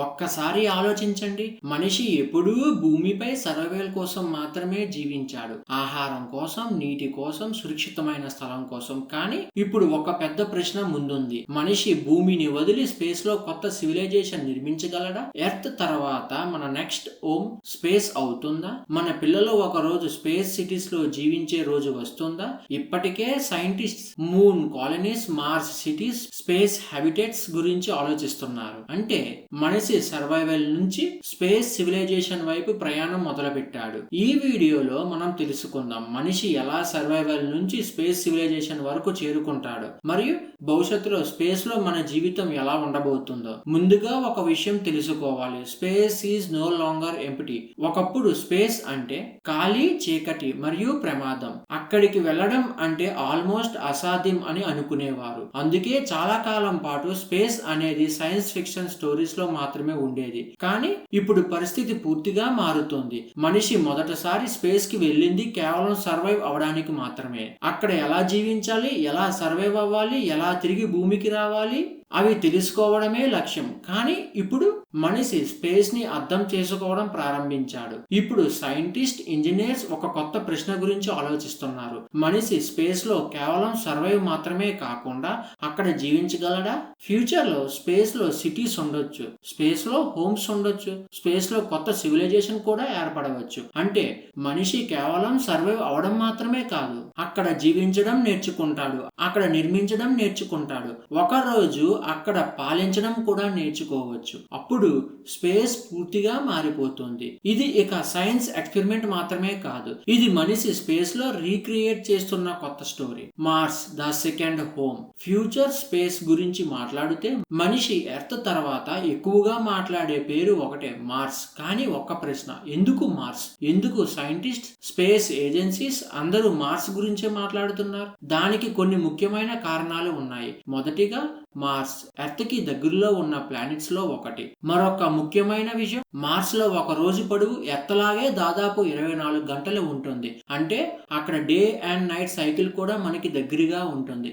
ఒక్కసారి ఆలోచించండి. మనిషి ఎప్పుడూ భూమిపై సర్వైవల్ కోసం మాత్రమే జీవించాడు. ఆహారం కోసం, నీటి కోసం, సురక్షితమైన స్థలం కోసం. కానీ ఇప్పుడు ఒక పెద్ద ప్రశ్న ముందుంది. మనిషి భూమిని వదిలి స్పేస్ లో కొత్త సివిలైజేషన్ నిర్మించగలడా? ఎర్త్ తర్వాత మన నెక్స్ట్ హోమ్ స్పేస్ అవుతుందా? మన పిల్లలు ఒక రోజు స్పేస్ సిటీస్ లో జీవించే రోజు వస్తుందా? ఇప్పటికే scientist moon colonies, Mars cities, space habitats గురించి ఆలోచిస్తున్నారు. అంటే మనిషి సర్వైవల్ నుంచి స్పేస్ సివిలైజేషన్ వైపు ప్రయాణం మొదలుపెట్టాడు. ఈ వీడియోలో మనం తెలుసుకుందాం మనిషి ఎలా సర్వైవల్ నుంచి స్పేస్ సివిలైజేషన్ వరకు చేరుకుంటాడు, మరియు భవిష్యత్తులో స్పేస్ లో మన జీవితం ఎలా ఉండబోతుందో. ముందుగా ఒక విషయం తెలుసుకోవాలి. Space is no longer empty. ఒకప్పుడు స్పేస్ అంటే ఖాళీ, చీకటి మరియు ప్రమాదం. అక్కడికి వెళ్ళడం అంటే ఆల్మోస్ట్ అసాధ్యం అని అనుకునేవారు. అందుకే చాలా కాలం పాటు స్పేస్ అనేది సైన్స్ ఫిక్షన్ స్టోరీస్ లో మాత్రమే ఉండేది. కానీ ఇప్పుడు పరిస్థితి పూర్తిగా మారుతుంది. మనిషి మొదటిసారి స్పేస్ కి వెళ్ళింది కేవలం సర్వైవ్ అవడానికి మాత్రమే. అక్కడ ఎలా జీవించాలి, ఎలా సర్వైవ్ అవ్వాలి, ఎలా తిరిగి భూమికి రావాలి అవి తెలుసుకోవడమే లక్ష్యం. కానీ ఇప్పుడు మనిషి స్పేస్ ని అర్థం చేసుకోవడం ప్రారంభించాడు. ఇప్పుడు సైంటిస్ట్, ఇంజనీర్స్ ఒక కొత్త ప్రశ్న గురించి ఆలోచిస్తున్నారు. మనిషి స్పేస్ లో కేవలం సర్వైవ్ మాత్రమే కాకుండా అక్కడ జీవించగలడా? ఫ్యూచర్ లో స్పేస్ లో సిటీస్ ఉండొచ్చు, స్పేస్ లో హోమ్స్ ఉండొచ్చు, స్పేస్ లో కొత్త సివిలైజేషన్ కూడా ఏర్పడవచ్చు. అంటే మనిషి కేవలం సర్వైవ్ అవడం మాత్రమే కాదు, అక్కడ జీవించడం నేర్చుకుంటాడు, అక్కడ నిర్మించడం నేర్చుకుంటాడు, ఒక రోజు అక్కడ పాలించడం కూడా నేర్చుకోవచ్చు. అప్పుడు స్పేస్ పూర్తిగా మారిపోతుంది. ఇది ఇక సైన్స్ ఎక్స్పెరిమెంట్ మాత్రమే కాదు, ఇది మనిషి స్పేస్ లో రీక్రియేట్ చేస్తున్న కొత్త story. Mars the second home. Future space గురించి మాట్లాడితే మనిషి ఎర్త్ తర్వాత ఎక్కువగా మాట్లాడే పేరు ఒకటే, మార్స్. కానీ ఒక్క ప్రశ్న, ఎందుకు మార్స్? ఎందుకు సైంటిస్ట్, స్పేస్ ఏజెన్సీస్ అందరూ మార్స్ గురించే మాట్లాడుతున్నారు? దానికి కొన్ని ముఖ్యమైన కారణాలు ఉన్నాయి. మొదటిగా, మార్స్ ఎర్త్ కి దగ్గరలో ఉన్న ప్లానెట్స్ లో ఒకటి. మరొక ముఖ్యమైన విషయం, మార్స్ లో ఒక రోజు పొడవు ఎర్త్ లాగే దాదాపు 24 గంటలు ఉంటుంది. అంటే అక్కడ డే అండ్ నైట్ సైకిల్ కూడా మనకి దగ్గరగా ఉంటుంది.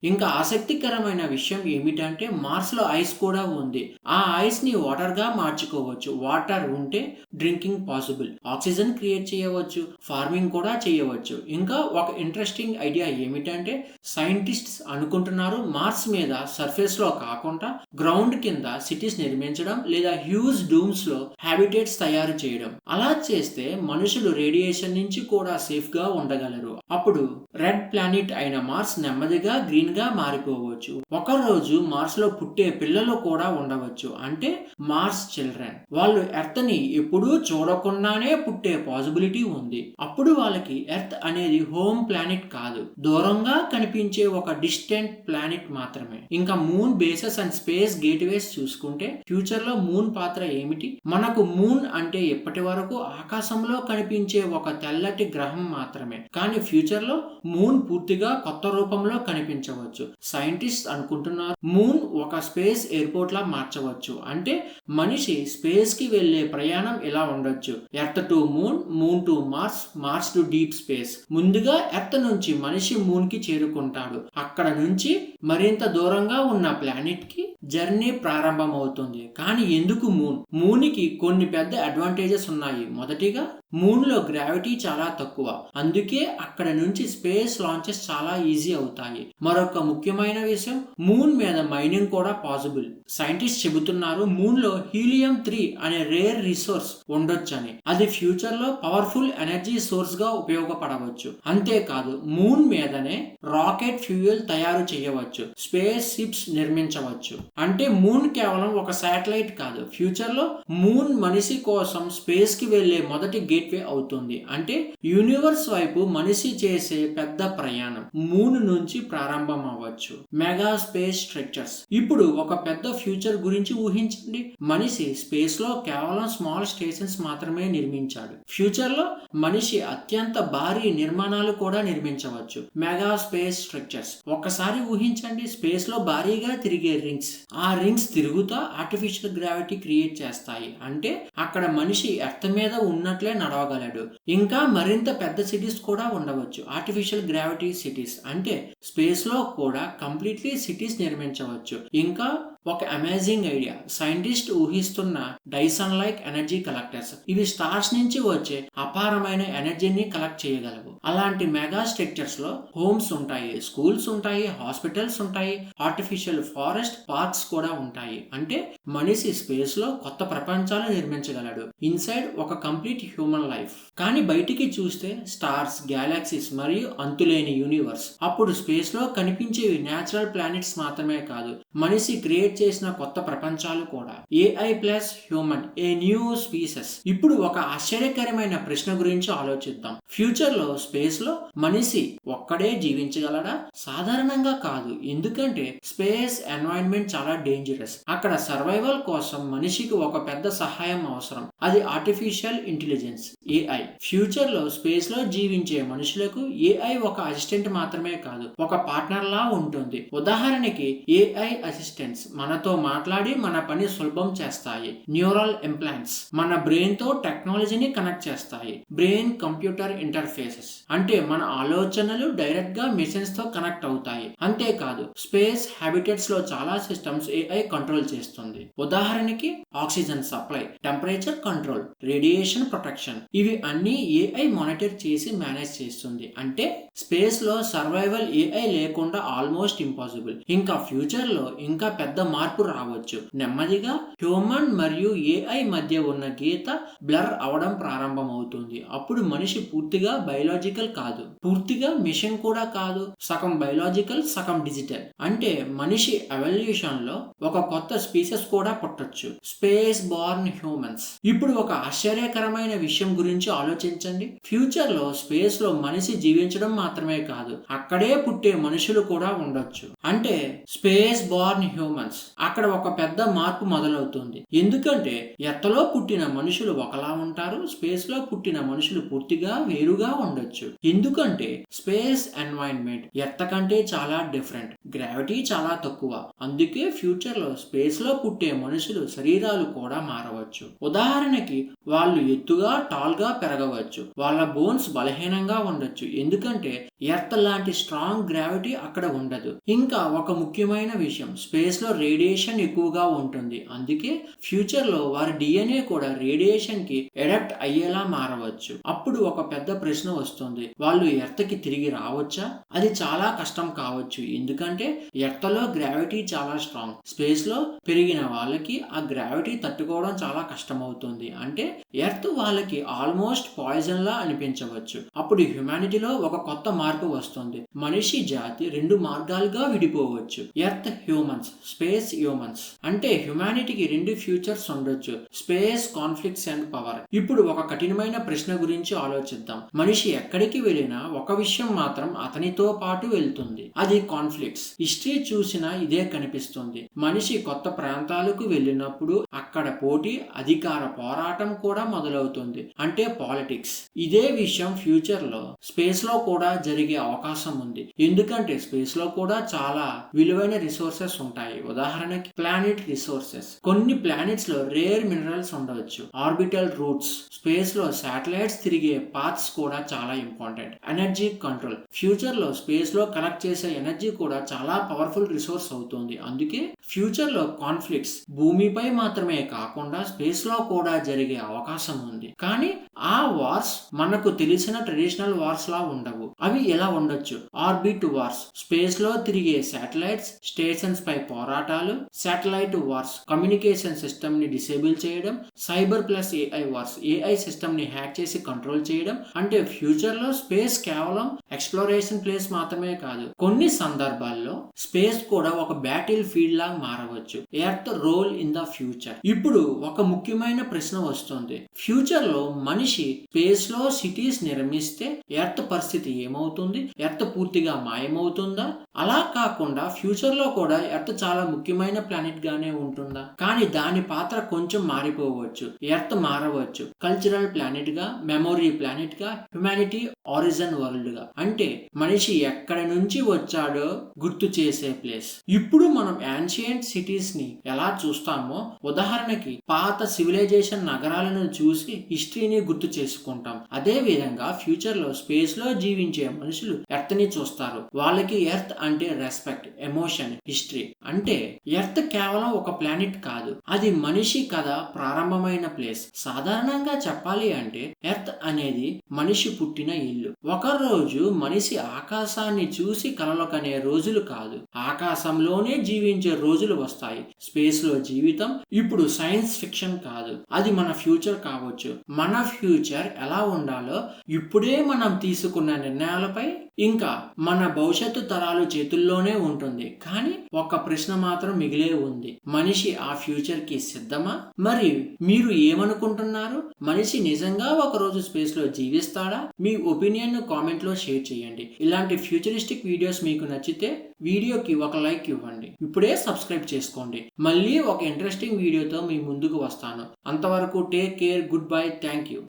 ఇంకా ఆసక్తికరమైన విషయం ఏమిటంటే మార్స్ లో ఐస్ కూడా ఉంది. ఆ ఐస్ ని వాటర్ గా మార్చుకోవచ్చు. వాటర్ ఉంటే డ్రింకింగ్ పాసిబుల్, ఆక్సిజన్ క్రియేట్ చేయవచ్చు, ఫార్మింగ్ కూడా చేయవచ్చు. ఇంకా ఒక ఇంట్రెస్టింగ్ ఐడియా ఏమిటంటే సైంటిస్ట్స్ అనుకుంటున్నారు మార్స్ మీద సర్ఫేస్ లో కాకుండా గ్రౌండ్ కింద సిటీస్ నిర్మించడం లేదా హ్యూజ్ డూమ్స్ లో హ్యాబిటేట్స్ తయారు చేయడం. అలా చేస్తే మనుషులు రేడియేషన్ నుంచి కూడా సేఫ్ గా ఉండగలరు. అప్పుడు రెడ్ ప్లానెట్ అయిన మార్స్ నెమ్మదిగా గ్రీన్ గా మారిపోవచ్చు. ఒక రోజు మార్స్ లో పుట్టే పిల్లలు కూడా ఉండవచ్చు. అంటే మార్స్ చిల్డ్రన్. వాళ్ళు ఎర్త్ ని ఎప్పుడూ చూడకుండానే పుట్టే పాసిబిలిటీ ఉంది. అప్పుడు వాళ్ళకి ఎర్త్ అనేది హోమ్ ప్లానెట్ కాదు, దూరంగా కనిపించే ఒక డిస్టెంట్ ప్లానెట్ మాత్రమే. ఇంకా moon bases and space gateways చూసుకుంటే ఫ్యూచర్ లో మూన్ పాత్ర ఏమిటి? మనకు మూన్ అంటే ఇప్పటి వరకు ఆకాశంలో కనిపించే ఒక తెల్లటి గ్రహం మాత్రమే. కానీ ఫ్యూచర్ లో మూన్ పూర్తిగా కొత్త రూపంలో కనిపించవచ్చు. సైంటిస్ట్ అనుకుంటున్నారు మూన్ ఒక స్పేస్ ఎయిర్పోర్ట్ లా మార్చవచ్చు. అంటే మనిషి స్పేస్ కి వెళ్లే ప్రయాణం ఇలా ఉండొచ్చు. Earth to moon, moon to Mars, Mars to deep space. ముందుగా ఎర్త్ నుంచి మనిషి మూన్ కి చేరుకుంటాడు. అక్కడ నుంచి మరింత దూరంగా ఉన్న ప్లానెట్ కి జర్నీ ప్రారంభమవుతుంది. కానీ ఎందుకు మూన్? మూన్ కి కొన్ని పెద్ద అడ్వాంటేజెస్ ఉన్నాయి. మొదటిగా, మూన్ లో గ్రావిటీ చాలా తక్కువ, అందుకే అక్కడ నుంచి స్పేస్ లాంచెస్ చాలా ఈజీ అవుతాయి. మరొక ముఖ్యమైన విషయం, మూన్ మీద మైనింగ్ కూడా పాసిబుల్. సైంటిస్ట్ చెబుతున్నారు మూన్ లో హీలియం 3 అనే రేర్ రిసోర్స్ ఉండొచ్చని. అది ఫ్యూచర్ లో పవర్ఫుల్ ఎనర్జీ సోర్స్ గా ఉపయోగపడవచ్చు. అంతేకాదు మూన్ మీదనే రాకెట్ ఫ్యూయల్ తయారు చేయవచ్చు, స్పేస్ షిప్స్ నిర్మించవచ్చు. అంటే మూన్ కేవలం ఒక శాటిలైట్ కాదు, ఫ్యూచర్ లో మూన్ మనిషి కోసం స్పేస్ కి వెళ్లే మొదటి గేట్వే అవుతుంది. అంటే యూనివర్స్ వైపు మనిషి చేసే పెద్ద ప్రయాణం మూన్ నుంచి ప్రారంభం అవ్వచ్చు. Mega space structures. ఇప్పుడు ఒక పెద్ద ఫ్యూచర్ గురించి ఊహించండి. మనిషి స్పేస్ లో కేవలం స్మాల్ స్టేషన్స్ మాత్రమే నిర్మించాడు. ఫ్యూచర్ లో మనిషి అత్యంత భారీ నిర్మాణాలు కూడా నిర్మించవచ్చు. Mega space structures. ఒక్కసారి ఊహించండి, స్పేస్ లో భారీగా తిరిగే రింగ్స్, ఆ రింగ్స్ తిరుగుతా ఆర్టిఫిషియల్ గ్రావిటీ క్రియేట్ చేస్తాయి. అంటే అక్కడ మనిషి ఎర్త్ మీద ఉన్నట్లే నడవగలడు. ఇంకా మరింత పెద్ద సిటీస్ కూడా ఉండవచ్చు. ఆర్టిఫిషియల్ గ్రావిటీ సిటీస్ అంటే స్పేస్ లో కూడా కంప్లీట్లీ సిటీస్ నిర్మించవచ్చు. ఇంకా ఒక అమేజింగ్ ఐడియా, సైంటిస్ట్ ఊహిస్తున్న డైసన్ లైక్ ఎనర్జీ కలెక్టర్స్. ఇవి స్టార్స్ నుంచి వచ్చే అపారమైన ఎనర్జీని కలెక్ట్ చేయగలవు. అలాంటి మెగా స్ట్రక్చర్స్ లో హోమ్స్ ఉంటాయి, స్కూల్స్ ఉంటాయి, హాస్పిటల్స్ ఉంటాయి, ఆర్టిఫిషియల్ ఫారెస్ట్ పార్క్స్ కూడా ఉంటాయి. అంటే మనిషి స్పేస్ లో కొత్త ప్రపంచాలు నిర్మించగలడు. ఇన్సైడ్ ఒక కంప్లీట్ హ్యూమన్ లైఫ్. కానీ బయటికి చూస్తే స్టార్స్, గ్యాలాక్సీస్ మరియు అంతులేని యూనివర్స్. అప్పుడు స్పేస్ లో కనిపించేవి నేచురల్ ప్లానెట్స్ మాత్రమే కాదు, మనిషి క్రియేట్ చేసిన కొత్త ప్రపంచాలు కూడా. AI plus human, a new species. ఇప్పుడు ఒక ఆశ్చర్యకరమైన ప్రశ్న గురించి ఆలోచిద్దాం. ఫ్యూచర్ లో స్పేస్ లో మనిషి ఒక్కడే జీవించగలడా? సాధారణంగా కాదు, ఎందుకంటే స్పేస్ ఎన్వైరన్మెంట్ చాలా డేంజరస్. అక్కడ సర్వైవల్ కోసం మనిషికి ఒక పెద్ద సహాయం అవసరం. అది ఆర్టిఫిషియల్ ఇంటెలిజెన్స్, ఏఐ. ఫ్యూచర్ లో స్పేస్ లో జీవించే మనుషులకు ఏఐ ఒక అసిస్టెంట్ మాత్రమే కాదు, ఒక పార్ట్నర్ లా ఉంటుంది. ఉదాహరణకి ఏఐ అసిస్టెంట్స్ మనతో మాట్లాడి మన పని సులభం చేస్తాయి. న్యూరల్ ఇంప్లాంట్స్ మన బ్రెయిన్ తో టెక్నాలజీని కనెక్ట్ చేస్తాయి. బ్రెయిన్ కంప్యూటర్ ఇంటర్ఫేసెస్ అంటే మన ఆలోచనలు డైరెక్ట్ గా మిషన్స్ తో కనెక్ట్ అవుతాయి. అంతేకాదు స్పేస్ హ్యాబిటెట్స్ లో చాలా సిస్టమ్స్ ఏఐ కంట్రోల్ చేస్తుంది. ఉదాహరణకి oxygen supply, temperature control, radiation protection. ఇవి అన్ని ఏఐ మానిటర్ చేసి మేనేజ్ చేస్తుంది. అంటే స్పేస్ లో సర్వైవల్ ఏఐ లేకుండా ఆల్మోస్ట్ ఇంపాసిబుల్. ఇంకా ఫ్యూచర్ లో ఇంకా పెద్ద మార్పు రావచ్చు. నెమ్మదిగా హ్యూమన్ మరియు ఏఐ మధ్య ఉన్న గీత బ్లర్ అవడం ప్రారంభమవుతుంది. అప్పుడు మనిషి పూర్తిగా బయోలాజికల్ కాదు, పూర్తిగా మిషన్ కూడా కాదు, సగం బయోలాజికల్ సగం డిజిటల్. అంటే మనిషి ఎవల్యూషన్ లో ఒక కొత్త స్పీసెస్ కూడా పుట్టొచ్చు, స్పేస్ బార్న్ హ్యూమన్స్. ఇప్పుడు ఒక ఆశ్చర్యకరమైన విషయం గురించి ఆలోచించండి. ఫ్యూచర్ లో స్పేస్ లో మనిషి జీవించడం మాత్రమే కాదు, అక్కడే పుట్టే మనుషులు కూడా ఉండొచ్చు. అంటే స్పేస్ బార్న్ హ్యూమన్స్. అక్కడ ఒక పెద్ద మార్పు మొదలవుతుంది. ఎందుకంటే ఎర్త్లో పుట్టిన మనుషులు ఒకలా ఉంటారు, స్పేస్ లో పుట్టిన మనుషులు పూర్తిగా వేరుగా ఉండొచ్చు. ఎందుకంటే స్పేస్ ఎన్వైరన్మెంట్ ఎర్త్ కంటే చాలా డిఫరెంట్, గ్రావిటీ చాలా తక్కువ. అందుకే ఫ్యూచర్ లో స్పేస్ లో పుట్టే మనుషులు శరీరాలు కూడా మారవచ్చు. ఉదాహరణకి వాళ్ళు ఎత్తుగా టాల్ గా పెరగవచ్చు, వాళ్ళ బోన్స్ బలహీనంగా ఉండొచ్చు, ఎందుకంటే ఎర్త్ లాంటి స్ట్రాంగ్ గ్రావిటీ అక్కడ ఉండదు. ఇంకా ఒక ముఖ్యమైన విషయం, స్పేస్ లో రేడియేషన్ ఎక్కువగా ఉంటుంది. అందుకే ఫ్యూచర్ లో వారి డిఎన్ఏ కూడా రేడియేషన్ కి అడాప్ట్ అయ్యేలా మారవచ్చు. అప్పుడు ఒక పెద్ద ప్రశ్న వస్తుంది, వాళ్ళు ఎర్త్ కి తిరిగి రావచ్చా? అది చాలా కష్టం కావచ్చు, ఎందుకంటే ఎర్త్ లో గ్రావిటీ చాలా స్ట్రాంగ్. స్పేస్ లో పెరిగిన వాళ్ళకి ఆ గ్రావిటీ తట్టుకోవడం చాలా కష్టం అవుతుంది. అంటే ఎర్త్ వాళ్ళకి ఆల్మోస్ట్ పాయిజన్ లా అనిపించవచ్చు. అప్పుడు హ్యుమానిటీలో ఒక కొత్త మార్పు వస్తుంది. మనిషి జాతి రెండు మార్గాలుగా విడిపోవచ్చు, ఎర్త్ హ్యూమన్స్, స్పేస్ హ్యూమన్స్. అంటే హ్యుమానిటీకి రెండు ఫ్యూచర్స్ ఉండొచ్చు, స్పేస్ కాన్ఫ్లిక్ట్స్ అండ్ పవర్. ఇప్పుడు ఒక కఠినమైన ప్రశ్న గురించి ఆలోచిద్దాం. మనిషి ఎక్కడికి వెళ్ళినా ఒక విషయం మాత్రం అతనితో పాటు వెళ్తుంది, అది కాన్ఫ్లిక్ట్స్. హిస్టరీ చూసినా ఇదే కనిపిస్తుంది. మనిషి కొత్త ప్రాంతాలకు వెళ్ళినప్పుడు అక్కడ పోటీ, అధికార పోరాటం కూడా మొదలవుతుంది, అంటే పాలిటిక్స్. ఇదే విషయం ఫ్యూచర్ లో స్పేస్ లో కూడా జరిగే అవకాశం ఉంది. ఎందుకంటే స్పేస్ లో కూడా చాలా విలువైన రిసోర్సెస్ ఉంటాయి. ఉదాహరణకి ప్లానెట్ రిసోర్సెస్. కొన్ని ప్లానెట్స్ లో రేర్ మినరల్స్ ఉండవచ్చు. ఆర్బిటల్ రూట్స్, స్పేస్ లో శాటిలైట్స్ తిరిగే పాత్స్ కూడా చాలా ఇంపార్టెంట్. ఎనర్జీ కంట్రోల్, ఫ్యూచర్ లో స్పేస్ లో కలెక్ట్ చేసే ఎనర్జీ కూడా చాలా పవర్ఫుల్ రిసోర్స్ అవుతుంది. అందుకే ఫ్యూచర్ లో కాన్ఫ్లిక్ట్స్ భూమిపై మాత్రమే కాకుండా స్పేస్ లో కూడా జరిగే అవకాశం ఉంది. కానీ ఆ వార్స్ మనకు తెలిసిన ట్రెడిషనల్ వార్స్ లా ఉండవు. అవి ఎలా ఉండొచ్చు? ఆర్బిట్ వార్స్, స్పేస్ లో తిరిగే శాటిలైట్స్, స్టేషన్స్ పై పోరాటాలు. శాటిలైట్ వార్స్, కమ్యూనికేషన్ సిస్టమ్ ని డిసేబుల్ చేయడం. Cyber plus AI wars, AI system ని హ్యాక్ చేసి కంట్రోల్ చేయడం. అంటే ఫ్యూచర్ లో స్పేస్ కేవలం ఎక్స్ప్లోరేషన్ ప్లేస్ మాత్రమే కాదు, కొన్ని సందర్భాల్లో స్పేస్ కూడా ఒక బ్యాటిల్ ఫీల్డ్ లా మారవచ్చు. Earth role in the future. ఇప్పుడు ఒక ముఖ్యమైన ప్రశ్న వస్తుంది, ఫ్యూచర్ లో మనిషి స్పేస్ లో సిటీస్ నిర్మిస్తే ఎర్త్ పరిస్థితి ఏమవుతుంది? ఎర్త్ పూర్తిగా మాయమవుతుందా? అలా కాకుండా ఫ్యూచర్ లో కూడా ఎర్త్ చాలా ముఖ్యమైన ప్లానెట్ గానే ఉంటుందా? కానీ దాని పాత్ర కొంచెం మారిపోవచ్చు. ఎర్త్ మారవచ్చు, కల్చరల్ ప్లానెట్ గా, మెమొరీ ప్లానెట్ గా, హ్యుమానిటీ ఆరిజిన్ వరల్డ్ గా, అంటే మనిషి ఎక్కడి నుంచి వచ్చాడో గుర్తు చేసే ప్లేస్. ఇప్పుడు మనం యాన్షియంట్ సిటీస్ ని ఎలా చూస్తామో, ఉదాహరణకి పాత సివిలైజేషన్ నగరాలను చూసి హిస్టరీని గుర్తు చేసుకుంటాం. అదే విధంగా ఫ్యూచర్ లో స్పేస్ లో జీవించే మనుషులు ఎర్త్ ని చూస్తారు. వాళ్ళకి ఎర్త్ అంటే రెస్పెక్ట్, ఎమోషన్, హిస్టరీ. అంటే ఎర్త్ కేవలం ఒక ప్లానెట్ కాదు, అది మనిషి కథ ప్రారంభమైన ప్లేస్. సాధారణంగా చెప్పాలి అంటే ఎర్త్ అనేది మనిషి పుట్టిన ఇల్లు. ఒక రోజు మనిషి ఆకాశాన్ని చూసి కలలు కనే రోజులు కాదు, ఆకాశంలోనే జీవించే రోజులు వస్తాయి. స్పేస్ లో జీవితం ఇప్పుడు సైన్స్ ఫిక్షన్ కాదు, అది మన ఫ్యూచర్ కావచ్చు. మన ఫ్యూచర్ ఎలా ఉండాలో ఇప్పుడే మనం తీసుకున్న నిర్ణయాలపై ఇంకా మన భవిష్యత్తు తరాలు చేతుల్లోనే ఉంటుంది. కానీ ఒక ప్రశ్న మాత్రం మిగిలే ఉంది, మనిషి ఆ ఫ్యూచర్ కి సిద్ధమా? మరి మీరు ఏమనుకుంటున్నారు? మనిషి నిజంగా ఒక రోజు స్పేస్ లో జీవిస్తాడా? మీ ఒపీనియన్ ను కామెంట్ లో షేర్ చేయండి. ఇలాంటి ఫ్యూచరిస్టిక్ వీడియోస్ మీకు నచ్చితే వీడియోకి ఒక లైక్ ఇవ్వండి. ఇప్పుడే సబ్స్క్రైబ్ చేసుకోండి. మళ్ళీ ఒక ఇంట్రెస్టింగ్ వీడియోతో మీ ముందుకు వస్తాను. అంతవరకు take care, good bye, thank you.